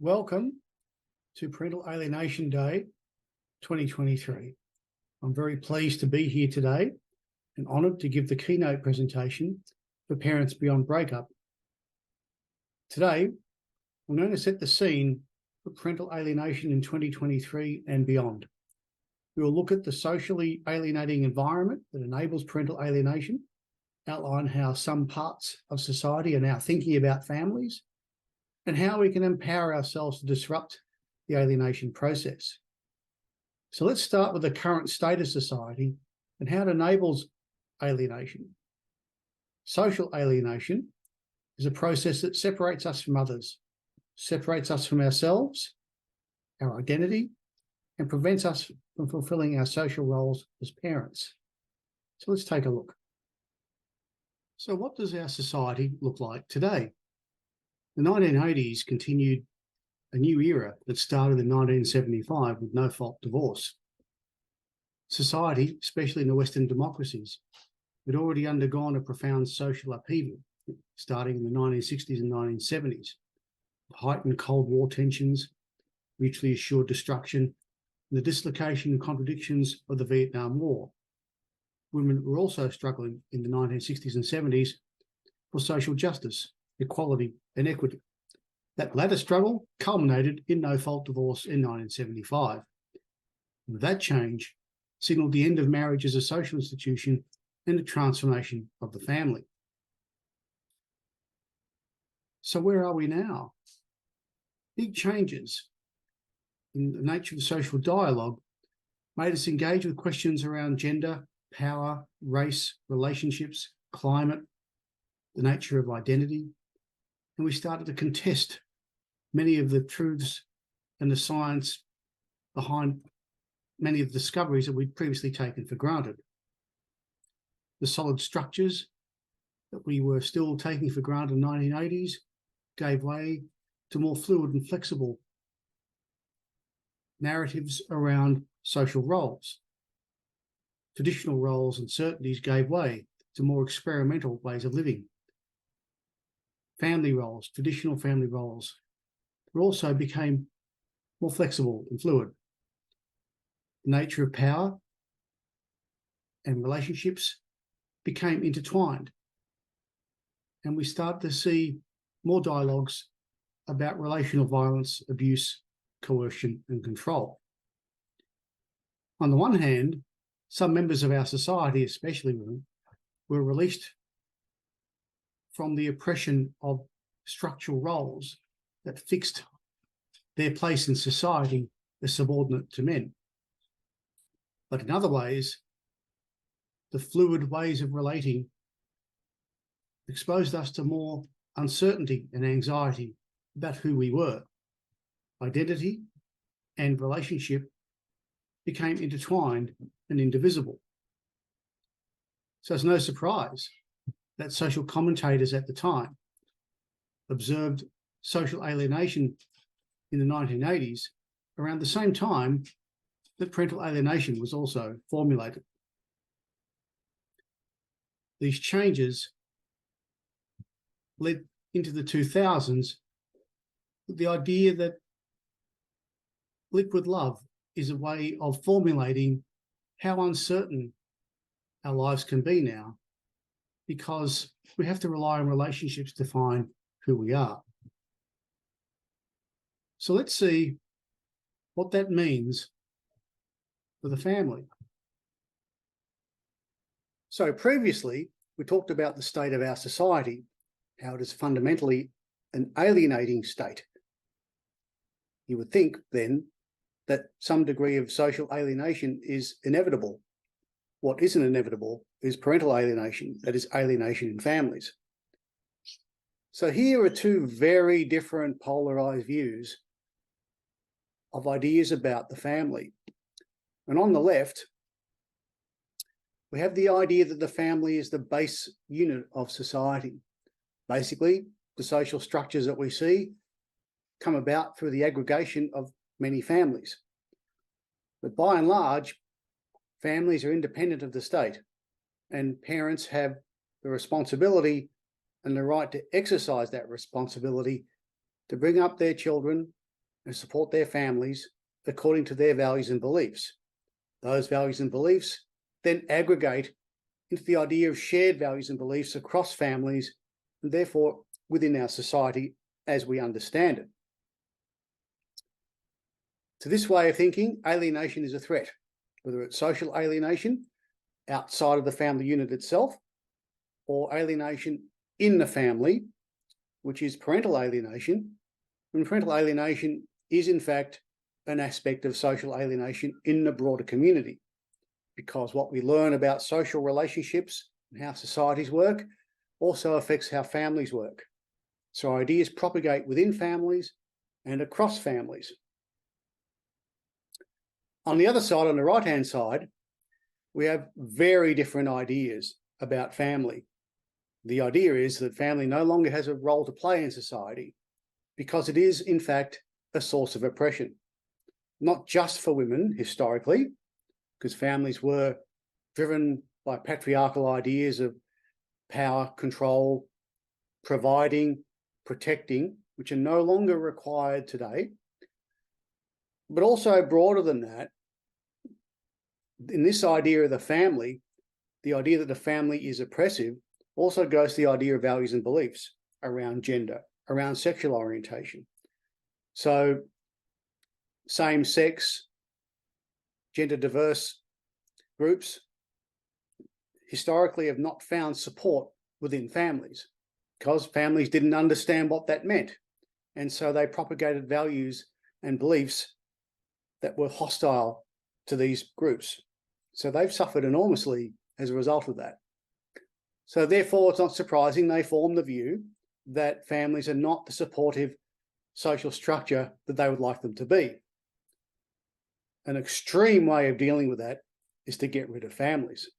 Welcome to Parental Alienation Day 2023. I'm very pleased to be here today and honoured to give the keynote presentation for Parents Beyond Breakup. Today, I'm going to set the scene for parental alienation in 2023 and beyond. We will look at the socially alienating environment that enables parental alienation, outline how some parts of society are now thinking about families, and how we can empower ourselves to disrupt the alienation process. So let's start with the current state of society and how it enables alienation. Social alienation is a process that separates us from others, separates us from ourselves, our identity, and prevents us from fulfilling our social roles as parents. So let's take a look. So what does our society look like today? The 1980s continued a new era that started in 1975 with no-fault divorce. Society, especially in the Western democracies, had already undergone a profound social upheaval, starting in the 1960s and 1970s. Heightened Cold War tensions, mutually assured destruction, and the dislocation and contradictions of the Vietnam War. Women were also struggling in the 1960s and 70s for social justice, equality, and equity. That latter struggle culminated in no-fault divorce in 1975. That change signalled the end of marriage as a social institution and the transformation of the family. So where are we now? Big changes in the nature of social dialogue made us engage with questions around gender, power, race, relationships, climate, the nature of identity, and we started to contest many of the truths and the science behind many of the discoveries that we'd previously taken for granted. The solid structures that we were still taking for granted in the 1980s gave way to more fluid and flexible narratives around social roles. Traditional roles and certainties gave way to more experimental ways of living. Family roles, traditional family roles, also became more flexible and fluid. The nature of power and relationships became intertwined. And we started to see more dialogues about relational violence, abuse, coercion, and control. On the one hand, some members of our society, especially women, were released from the oppression of structural roles that fixed their place in society as subordinate to men. But in other ways, the fluid ways of relating exposed us to more uncertainty and anxiety about who we were. Identity and relationship became intertwined and indivisible. So it's no surprise that social commentators at the time observed social alienation in the 1980s around the same time that parental alienation was also formulated. These changes led into the 2000s with the idea that liquid love is a way of formulating how uncertain our lives can be now, because we have to rely on relationships to find who we are. So let's see what that means for the family. So previously, we talked about the state of our society, how it is fundamentally an alienating state. You would think then that some degree of social alienation is inevitable. What isn't inevitable is parental alienation, that is alienation in families. So here are two very different polarized views of ideas about the family. And on the left, we have the idea that the family is the base unit of society. Basically, the social structures that we see come about through the aggregation of many families. But by and large, families are independent of the state, and parents have the responsibility and the right to exercise that responsibility to bring up their children and support their families according to their values and beliefs. Those values and beliefs then aggregate into the idea of shared values and beliefs across families, and therefore within our society as we understand it. To this way of thinking, alienation is a threat, whether it's social alienation outside of the family unit itself, or alienation in the family, which is parental alienation. And parental alienation is in fact an aspect of social alienation in the broader community, because what we learn about social relationships and how societies work also affects how families work. So ideas propagate within families and across families. On the other side, on the right-hand side, we have very different ideas about family. The idea is that family no longer has a role to play in society because it is, in fact, a source of oppression, not just for women historically, because families were driven by patriarchal ideas of power, control, providing, protecting, which are no longer required today, but also broader than that. In this idea of the family, the idea that the family is oppressive also goes to the idea of values and beliefs around gender, around sexual orientation. So same-sex, gender-diverse groups historically have not found support within families because families didn't understand what that meant. And so they propagated values and beliefs that were hostile to these groups. So they've suffered enormously as a result of that. So therefore, it's not surprising they form the view that families are not the supportive social structure that they would like them to be. An extreme way of dealing with that is to get rid of families.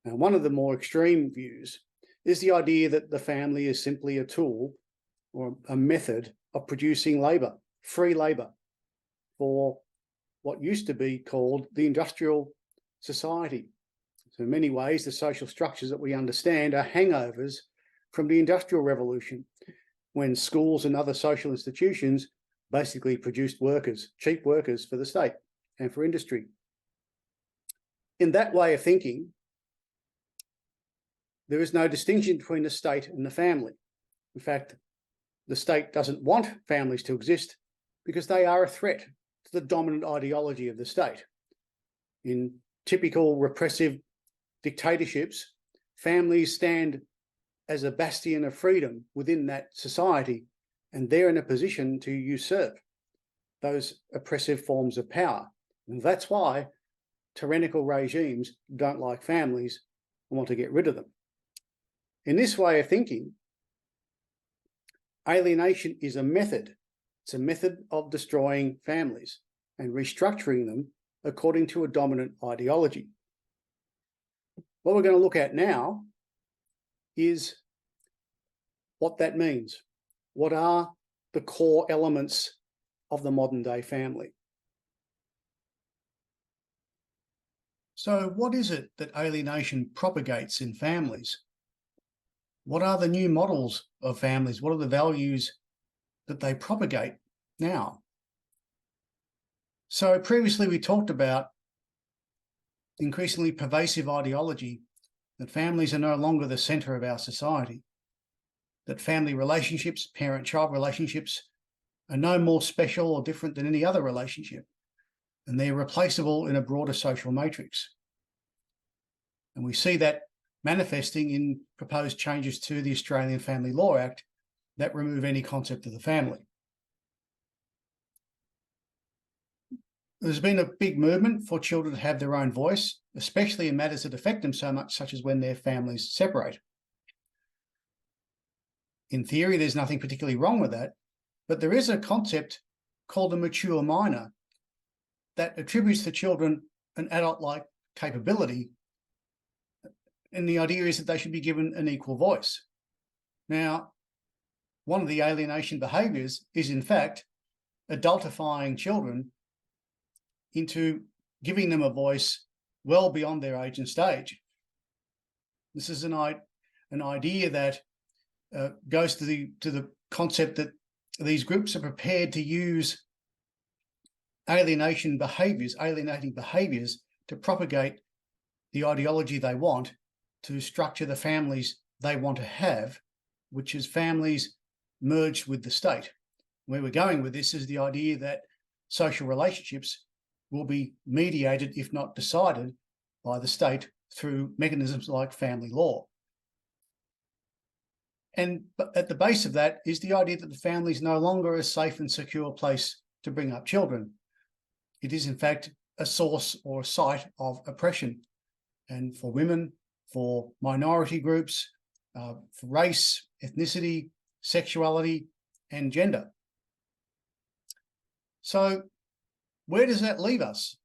And one of the more extreme views is the idea that the family is simply a tool or a method of producing labour, free labour, for what used to be called the industrial society. So in many ways, the social structures that we understand are hangovers from the Industrial Revolution, when schools and other social institutions basically produced workers, cheap workers for the state and for industry. In that way of thinking, there is no distinction between the state and the family. In fact, the state doesn't want families to exist because they are a threat to the dominant ideology of the state. In typical repressive dictatorships, families stand as a bastion of freedom within that society, and they're in a position to usurp those oppressive forms of power. And that's why tyrannical regimes don't like families and want to get rid of them. In this way of thinking, alienation is a method. It's a method of destroying families and restructuring them according to a dominant ideology. What we're going to look at now is what that means. What are the core elements of the modern day family? So what is it that alienation propagates in families? What are the new models of families? What are the values that they propagate now? So previously we talked about increasingly pervasive ideology that families are no longer the centre of our society, that family relationships, parent-child relationships, are no more special or different than any other relationship, and they're replaceable in a broader social matrix. And we see that manifesting in proposed changes to the Australian Family Law Act that remove any concept of the family. There's been a big movement for children to have their own voice, especially in matters that affect them so much, such as when their families separate. In theory, there's nothing particularly wrong with that, but there is a concept called a mature minor that attributes to children an adult-like capability, and the idea is that they should be given an equal voice. Now, one of the alienation behaviours is, in fact, adultifying children into giving them a voice well beyond their age and stage. This is an idea that goes to the concept that these groups are prepared to use alienating behaviours to propagate the ideology they want, to structure the families they want to have, which is families merged with the state. Where we're going with this is the idea that social relationships will be mediated, if not decided, by the state through mechanisms like family law. And at the base of that is the idea that the family is no longer a safe and secure place to bring up children. It is, in fact, a source or a site of oppression. And for women, for minority groups, for race, ethnicity, sexuality, and gender. So where does that leave us?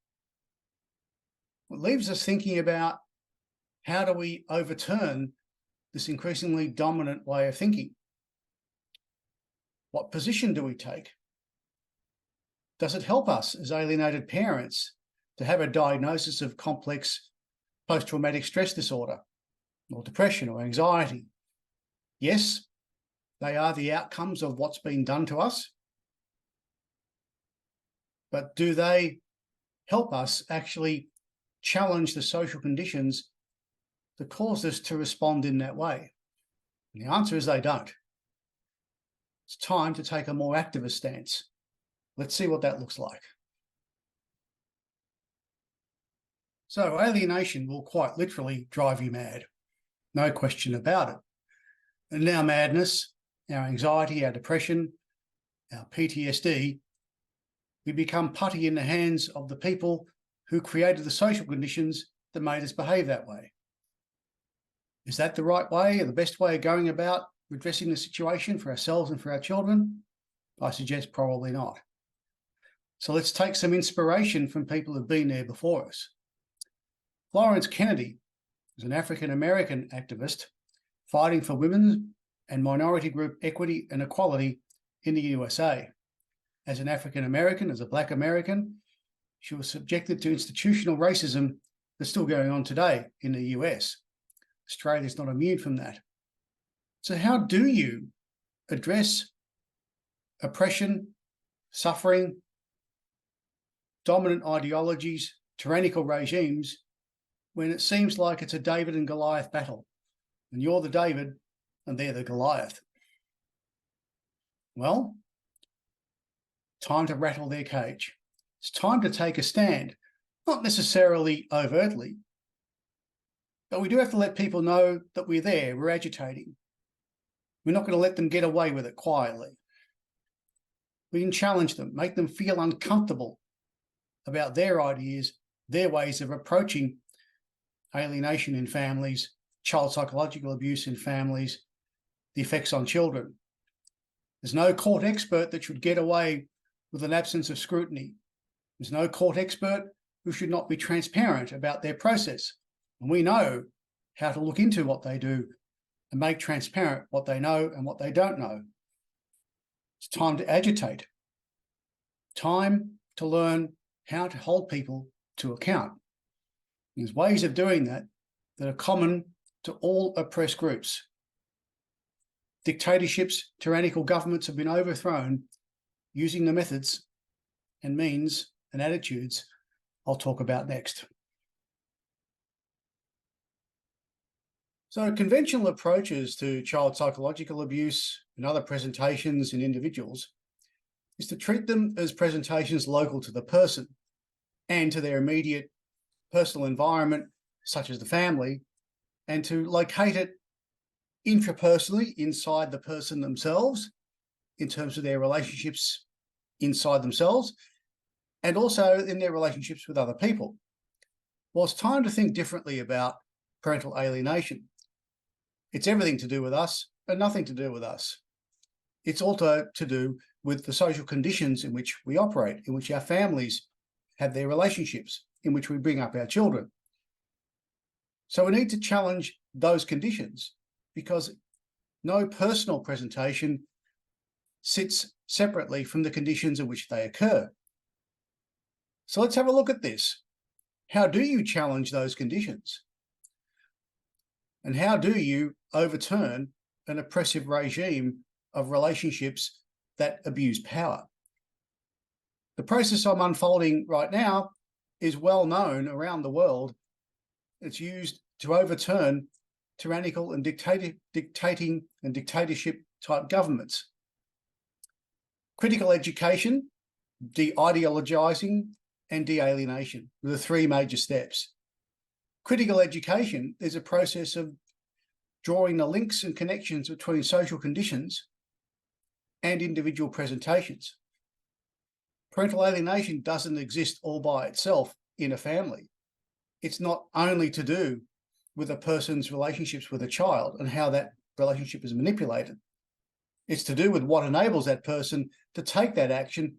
It leaves us thinking about how do we overturn this increasingly dominant way of thinking? What position do we take? Does it help us as alienated parents to have a diagnosis of complex post-traumatic stress disorder or depression or anxiety? Yes, they are the outcomes of what's been done to us. But do they help us actually challenge the social conditions that cause us to respond in that way? And the answer is they don't. It's time to take a more activist stance. Let's see what that looks like. So alienation will quite literally drive you mad. No question about it. And our madness, our anxiety, our depression, our PTSD, we become putty in the hands of the people who created the social conditions that made us behave that way. Is that the right way or the best way of going about redressing the situation for ourselves and for our children? I suggest probably not. So let's take some inspiration from people who've been there before us. Florence Kennedy was an African-American activist fighting for women's and minority group equity and equality in the USA. As an African-American, as a Black American, she was subjected to institutional racism that's still going on today in the US. Australia is not immune from that. So how do you address oppression, suffering, dominant ideologies, tyrannical regimes, when it seems like it's a David and Goliath battle, and you're the David and they're the Goliath? Well, time to rattle their cage. It's time to take a stand, not necessarily overtly, but we do have to let people know that we're there, we're agitating. We're not going to let them get away with it quietly. We can challenge them, make them feel uncomfortable about their ideas, their ways of approaching alienation in families, child psychological abuse in families, the effects on children. There's no court expert that should get away with an absence of scrutiny. There's no court expert who should not be transparent about their process. And we know how to look into what they do and make transparent what they know and what they don't know. It's time to agitate. Time to learn how to hold people to account. There's ways of doing that that are common to all oppressed groups. Dictatorships, tyrannical governments have been overthrown using the methods and means and attitudes I'll talk about next. So conventional approaches to child psychological abuse and other presentations in individuals is to treat them as presentations local to the person and to their immediate personal environment, such as the family, and to locate it intrapersonally inside the person themselves, in terms of their relationships inside themselves, and also in their relationships with other people. Well, it's time to think differently about parental alienation. It's everything to do with us and nothing to do with us. It's also to do with the social conditions in which we operate, in which our families have their relationships, in which we bring up our children. So we need to challenge those conditions, because no personal presentation sits separately from the conditions in which they occur. So let's have a look at this. How do you challenge those conditions? And how do you overturn an oppressive regime of relationships that abuse power? The process I'm unfolding right now is well known around the world. It's used to overturn tyrannical and dictating and dictatorship type governments. Critical education, de-ideologizing, and de-alienation are the three major steps. Critical education is a process of drawing the links and connections between social conditions and individual presentations. Parental alienation doesn't exist all by itself in a family. It's not only to do with a person's relationships with a child and how that relationship is manipulated. It's to do with what enables that person to take that action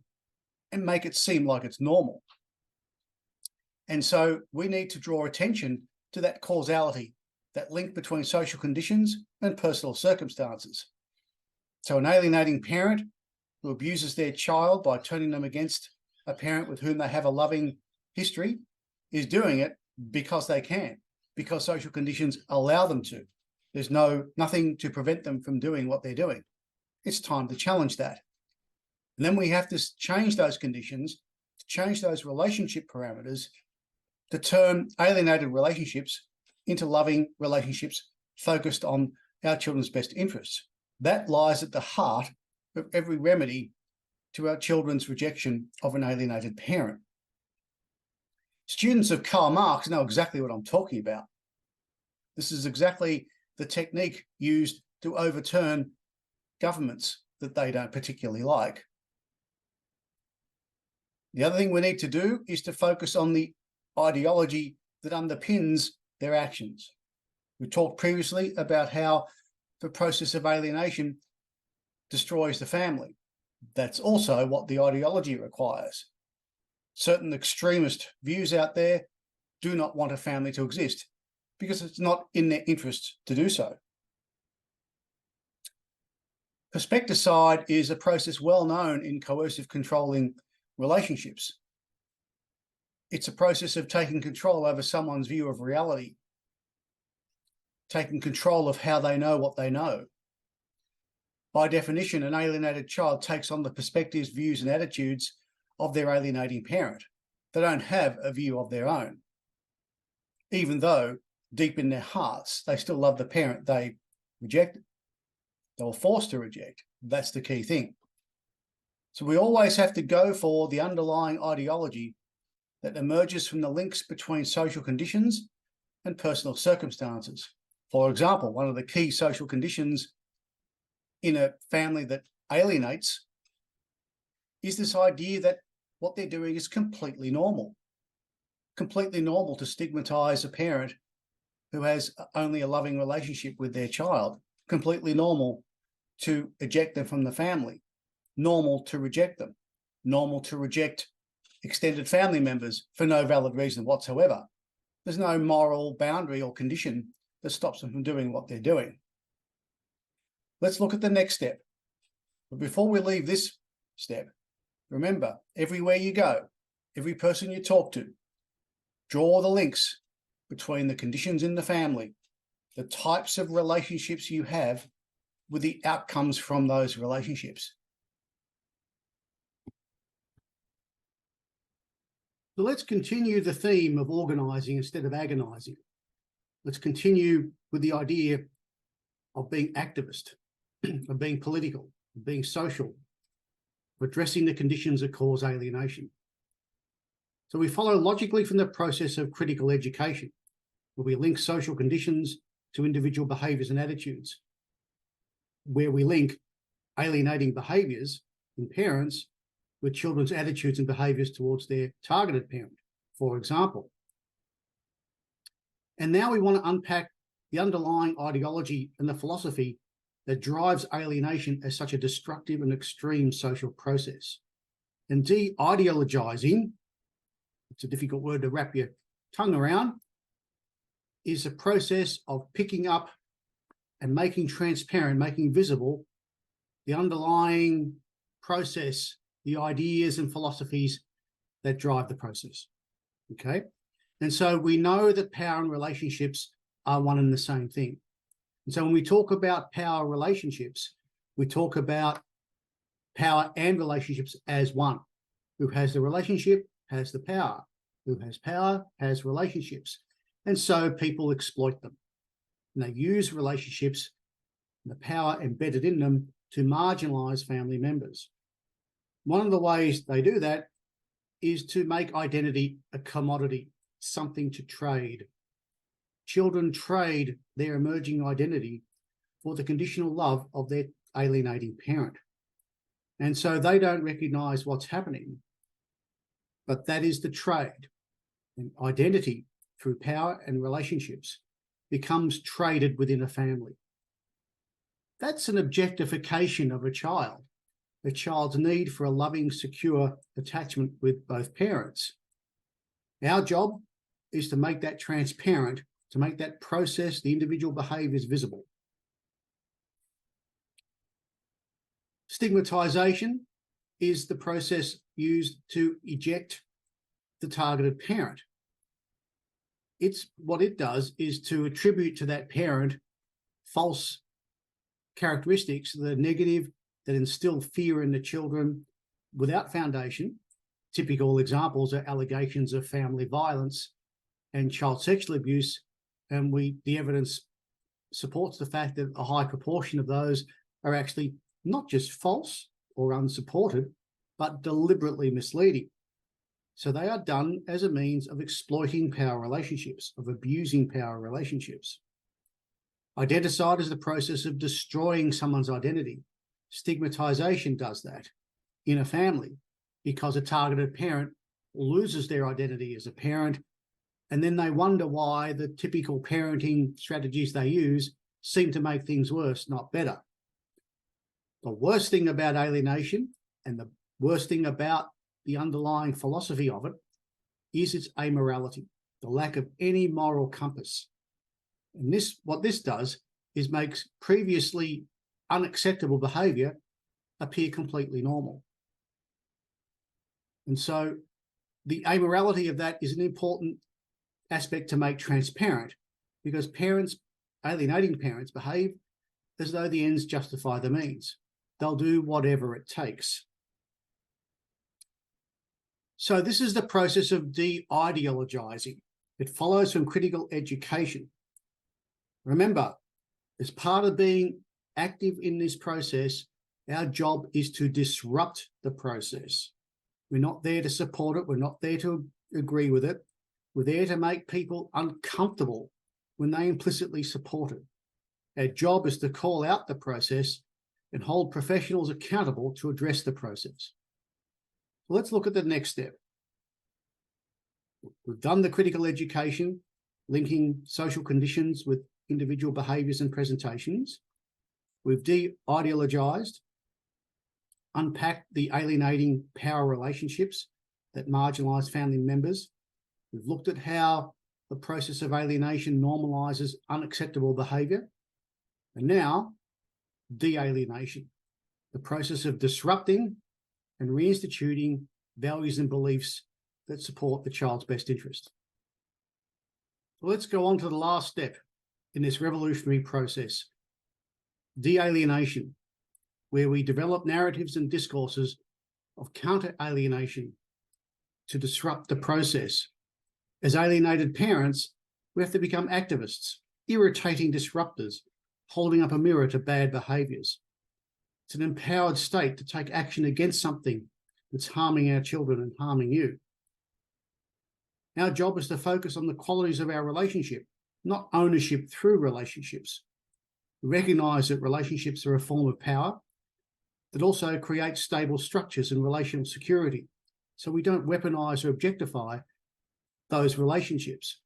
and make it seem like it's normal. And so we need to draw attention to that causality, that link between social conditions and personal circumstances. So an alienating parent who abuses their child by turning them against a parent with whom they have a loving history is doing it because they can, because social conditions allow them to. There's nothing to prevent them from doing what they're doing. It's time to challenge that. And then we have to change those conditions, to change those relationship parameters, to turn alienated relationships into loving relationships focused on our children's best interests. That lies at the heart of every remedy to our children's rejection of an alienated parent. Students of Karl Marx know exactly what I'm talking about. This is exactly the technique used to overturn governments that they don't particularly like. The other thing we need to do is to focus on the ideology that underpins their actions. We talked previously about how the process of alienation destroys the family. That's also what the ideology requires. Certain extremist views out there do not want a family to exist because it's not in their interest to do so. Perspecticide is a process well known in coercive controlling relationships. It's a process of taking control over someone's view of reality, taking control of how they know what they know. By definition, an alienated child takes on the perspectives, views, and attitudes of their alienating parent. They don't have a view of their own, even though deep in their hearts, they still love the parent they rejected. They were forced to reject. That's the key thing. So we always have to go for the underlying ideology that emerges from the links between social conditions and personal circumstances. For example, one of the key social conditions in a family that alienates is this idea that what they're doing is completely normal to stigmatize a parent who has only a loving relationship with their child, completely normal to eject them from the family, normal to reject them, normal to reject extended family members for no valid reason whatsoever. There's no moral boundary or condition that stops them from doing what they're doing. Let's look at the next step. But before we leave this step, remember, everywhere you go, every person you talk to, draw the links between the conditions in the family, the types of relationships you have with the outcomes from those relationships. So let's continue the theme of organising instead of agonising. Let's continue with the idea of being activist, of being political, of being social, of addressing the conditions that cause alienation. So we follow logically from the process of critical education, where we link social conditions to individual behaviours and attitudes, where we link alienating behaviours in parents with children's attitudes and behaviours towards their targeted parent, for example. And now we want to unpack the underlying ideology and the philosophy that drives alienation as such a destructive and extreme social process. And de-ideologizing, it's a difficult word to wrap your tongue around, is a process of picking up and making transparent, making visible the underlying process, the ideas and philosophies that drive the process, okay? And so we know that power and relationships are one and the same thing. And so when we talk about power relationships, we talk about power and relationships as one. Who has the relationship has the power. Who has power has relationships. And so people exploit them. And they use relationships, the power embedded in them, to marginalize family members. One of the ways they do that is to make identity a commodity, something to trade. Children trade their emerging identity for the conditional love of their alienating parent. And so they don't recognize what's happening, but that is the trade. And identity through power and relationships becomes traded within a family. That's an objectification of a child's need for a loving, secure attachment with both parents. Our job is to make that transparent, to make that process, the individual behaviours, visible. Stigmatization is the process used to eject the targeted parent. What it does is to attribute to that parent false characteristics that are negative, that instill fear in the children without foundation. Typical examples are allegations of family violence and child sexual abuse, and the evidence supports the fact that a high proportion of those are actually not just false or unsupported, but deliberately misleading. So they are done as a means of exploiting power relationships, of abusing power relationships. Identicide is the process of destroying someone's identity. Stigmatization does that in a family because a targeted parent loses their identity as a parent, and then they wonder why the typical parenting strategies they use seem to make things worse, not better. The worst thing about alienation, and the worst thing about the underlying philosophy of it, is its amorality, the lack of any moral compass. And what this does is makes previously unacceptable behaviour appear completely normal. And so the amorality of that is an important aspect to make transparent, because alienating parents, behave as though the ends justify the means. They'll do whatever it takes. So this is the process of de-ideologizing. It follows from critical education. Remember, as part of being active in this process, our job is to disrupt the process. We're not there to support it. We're not there to agree with it. We're there to make people uncomfortable when they implicitly support it. Our job is to call out the process and hold professionals accountable to address the process. Let's look at the next step. We've done the critical education, linking social conditions with individual behaviours and presentations. We've de-ideologized, unpacked the alienating power relationships that marginalise family members. We've looked at how the process of alienation normalises unacceptable behaviour. And now, de-alienation, the process of disrupting and reinstituting values and beliefs that support the child's best interest. So let's go on to the last step in this revolutionary process, de-alienation, where we develop narratives and discourses of counter-alienation to disrupt the process. As alienated parents, we have to become activists, irritating disruptors, holding up a mirror to bad behaviours. It's an empowered state to take action against something that's harming our children and harming you. Our job is to focus on the qualities of our relationship, not ownership through relationships. We recognise that relationships are a form of power that also creates stable structures and relational security, so we don't weaponise or objectify those relationships.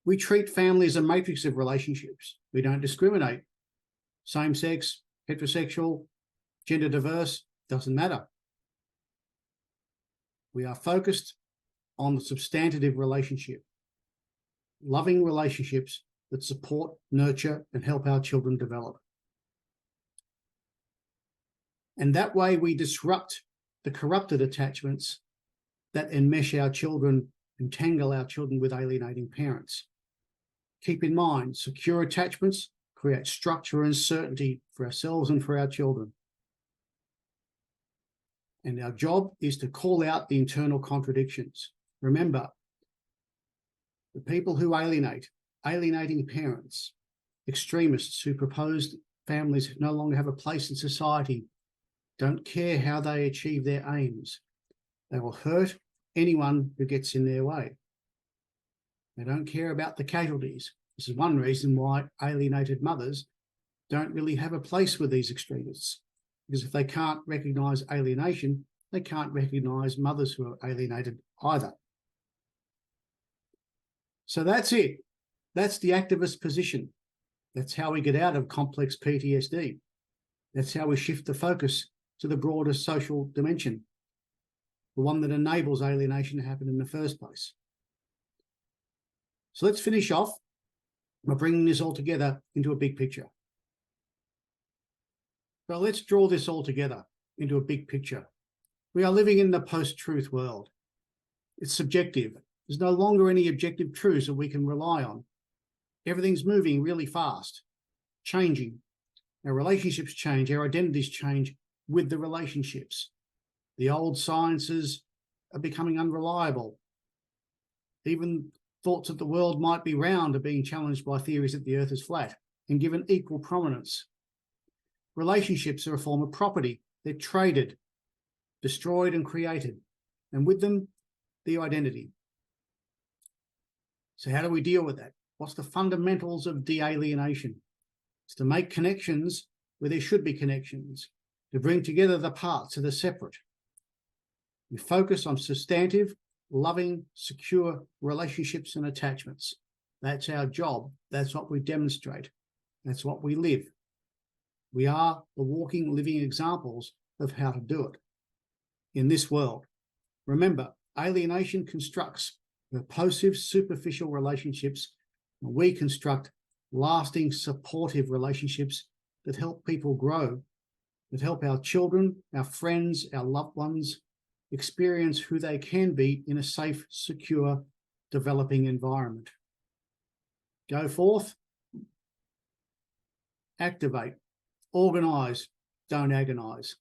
We treat family as a matrix of relationships. We don't discriminate. Same-sex, heterosexual, gender diverse, doesn't matter. We are focused on the substantive relationship, loving relationships that support, nurture, and help our children develop. And that way we disrupt the corrupted attachments that enmesh our children, entangle our children with alienating parents. Keep in mind, secure attachments create structure and certainty for ourselves and for our children. And our job is to call out the internal contradictions. Remember, the people who alienate, alienating parents, extremists who propose families no longer have a place in society, don't care how they achieve their aims. They will hurt anyone who gets in their way. They don't care about the casualties. This is one reason why alienated mothers don't really have a place with these extremists, because if they can't recognise alienation, they can't recognise mothers who are alienated either. So that's it. That's the activist position. That's how we get out of complex PTSD. That's how we shift the focus to the broader social dimension, the one that enables alienation to happen in the first place. So let's finish off by bringing this all together into a big picture. So let's draw this all together into a big picture. We are living in the post-truth world. It's subjective. There's no longer any objective truths that we can rely on. Everything's moving really fast, changing. Our relationships change, our identities change with the relationships. The old sciences are becoming unreliable. Even thoughts that the world might be round are being challenged by theories that the earth is flat and given equal prominence. Relationships are a form of property. They're traded, destroyed and created, and with them, the identity. So how do we deal with that? What's the fundamentals of de-alienation? It's to make connections where there should be connections, to bring together the parts that are separate. We focus on substantive, loving, secure relationships and attachments. That's our job. That's what we demonstrate. That's what we live. We are the walking, living examples of how to do it in this world. Remember, alienation constructs repulsive, superficial relationships. We construct lasting, supportive relationships that help people grow, that help our children, our friends, our loved ones experience who they can be in a safe, secure, developing environment. Go forth, activate, organise, don't agonise.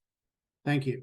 Thank you.